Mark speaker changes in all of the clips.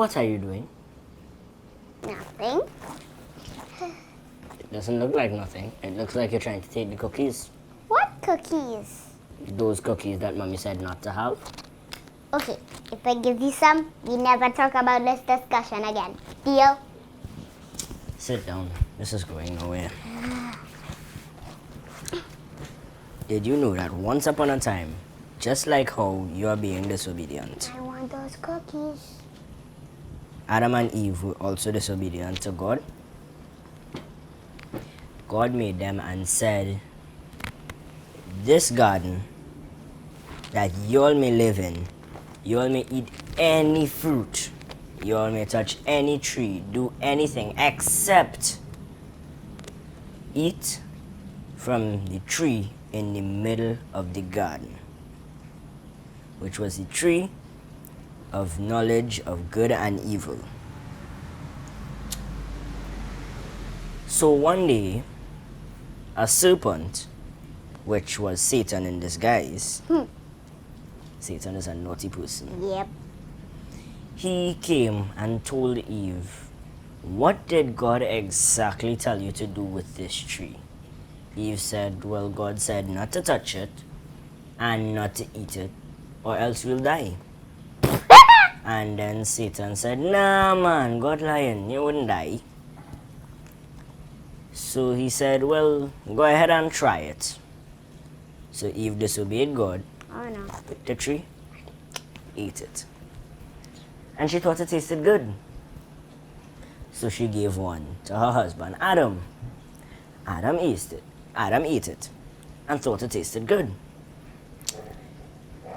Speaker 1: What are you doing?
Speaker 2: Nothing.
Speaker 1: It doesn't look like nothing. It looks like you're trying to take the cookies.
Speaker 2: What cookies?
Speaker 1: Those cookies that Mommy said not to have.
Speaker 2: Okay, if I give you some, we never talk about this discussion again. Deal?
Speaker 1: Sit down. This is going nowhere. Did you know that once upon a time, just like how you are being disobedient,
Speaker 2: I want those cookies.
Speaker 1: Adam and Eve were also disobedient to God? God made them and said, this garden that you all may live in, you all may eat any fruit, you all may touch any tree, do anything except eat from the tree in the middle of the garden, which was the tree of knowledge of good and evil. So one day, a serpent, which was Satan in disguise, Satan is a naughty person.
Speaker 2: Yep.
Speaker 1: He came and told Eve, what did God exactly tell you to do with this tree? Eve said, well, God said not to touch it and not to eat it, or else we'll die. And then Satan said, nah man, God lying, you wouldn't die. So he said, well, go ahead and try it. So Eve disobeyed God,
Speaker 2: Oh no.
Speaker 1: picked the tree, ate it. And she thought it tasted good. So she gave one to her husband, Adam. Adam ate it and thought it tasted good.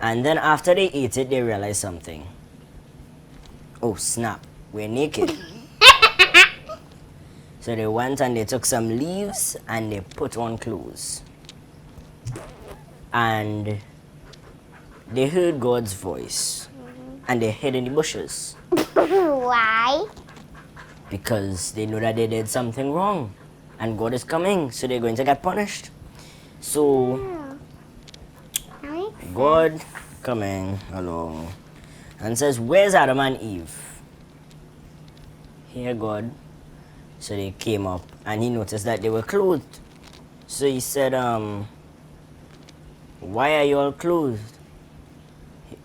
Speaker 1: And then after they ate it, they realized something. Oh snap, we're naked. So they went and they took some leaves and they put on clothes. And they heard God's voice and they hid in the bushes.
Speaker 2: Why?
Speaker 1: Because they know that they did something wrong and God is coming, so they're going to get punished. So God coming along and says, where's Adam and Eve? Here God. So they came up and he noticed that they were clothed. So he said, why are you all clothed?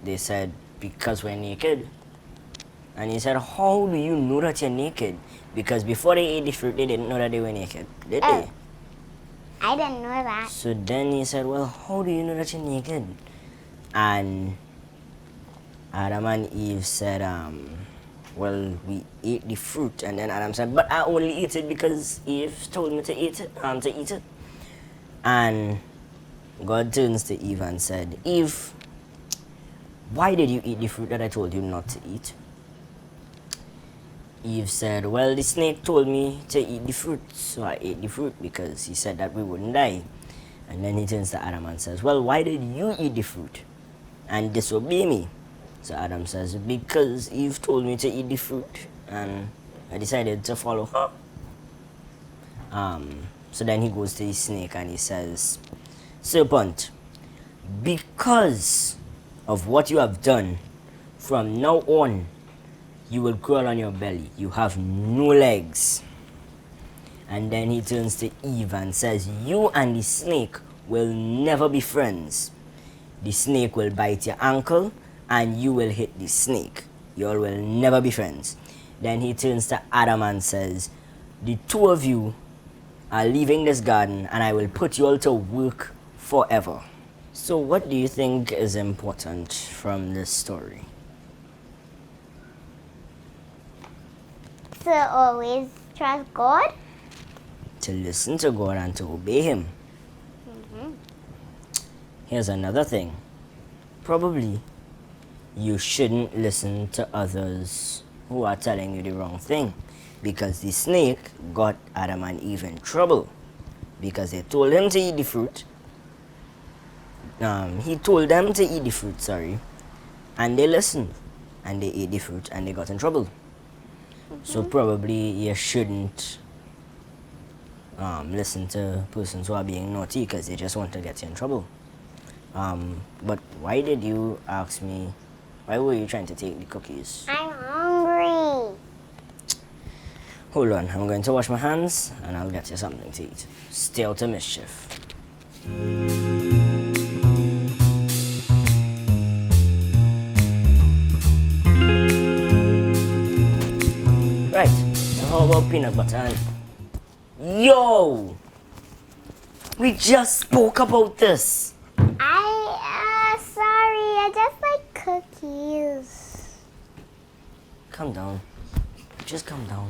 Speaker 1: They said, because we're naked. And he said, how do you know that you're naked? Because before they ate the fruit, they didn't know that they were naked, did they?
Speaker 2: I didn't know that.
Speaker 1: So then he said, well, how do you know that you're naked? And Adam and Eve said, well, we ate the fruit. And then Adam said, but I only ate it because Eve told me to eat it. And God turns to Eve and said, Eve, why did you eat the fruit that I told you not to eat? Eve said, well, the snake told me to eat the fruit, so I ate the fruit because he said that we wouldn't die. And then he turns to Adam and says, well, why did you eat the fruit and disobey me? So Adam says, because Eve told me to eat the fruit and I decided to follow her. So then he goes to the snake and he says, serpent, because of what you have done, from now on, you will crawl on your belly. You have no legs. And then he turns to Eve and says, you and the snake will never be friends. The snake will bite your ankle and you will hit the snake. You all will never be friends. Then he turns to Adam and says, the two of you are leaving this garden and I will put you all to work forever. So what do you think is important from this story?
Speaker 2: To always trust God.
Speaker 1: To listen to God and to obey Him. Here's another thing. Probably you shouldn't listen to others who are telling you the wrong thing, because the snake got Adam and Eve in trouble because they told him to eat the fruit. He told them to eat the fruit, and they listened and they ate the fruit and they got in trouble. So probably you shouldn't listen to persons who are being naughty because they just want to get you in trouble. But why did you ask me, why were you trying to take the cookies?
Speaker 2: I'm hungry.
Speaker 1: Hold on, I'm going to wash my hands and I'll get you something to eat. Stay out of mischief. Right, so how about peanut butter and... Yo! We just spoke about this.
Speaker 2: Sorry, I just like cookies.
Speaker 1: Calm down. Just calm down.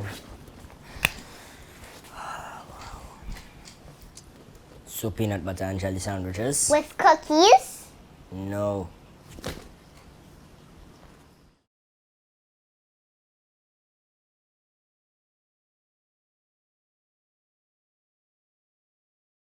Speaker 1: So peanut butter and jelly sandwiches?
Speaker 2: With cookies?
Speaker 1: No.